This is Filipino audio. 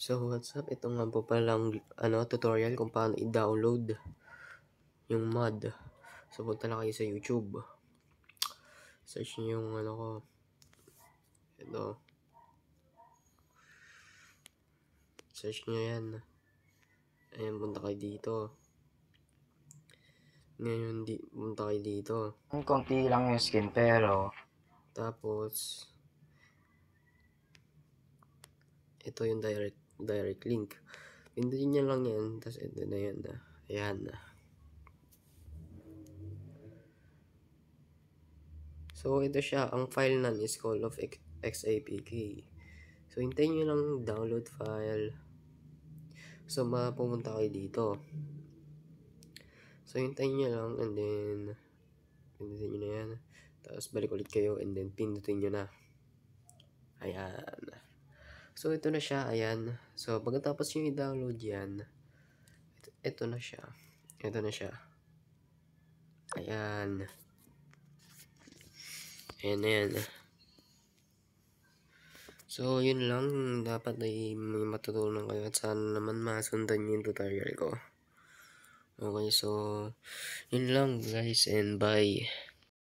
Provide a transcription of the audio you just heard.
So what's up, ito nga po palang tutorial kung paano i-download yung mod. So punta lang kayo sa YouTube, search nyo yung ito, search nyo yan, ayan, punta kayo dito. Ngayon punta kayo dito, Konti lang yung skin pero tapos ito yung direct link, pindutin nyo lang yan, tapos ito na yan, ayan na. So ito siya, ang file nan is called of XAPK. So hintayin nyo lang download file. So mapupunta kayo dito. So hintayin nyo lang, and then pindutin nyo na yan. Tapos balik ulit kayo, and then pindutin nyo na. Ayan. So ito na siya, ayan. So pagkatapos nyo i-download yan, ito na siya. Ito na siya. Ayan. Ayan na yan. So yun lang, dapat ay may matutunan kayo at sana naman masundan yung tutorial ko. Okay, so yun lang guys, and bye.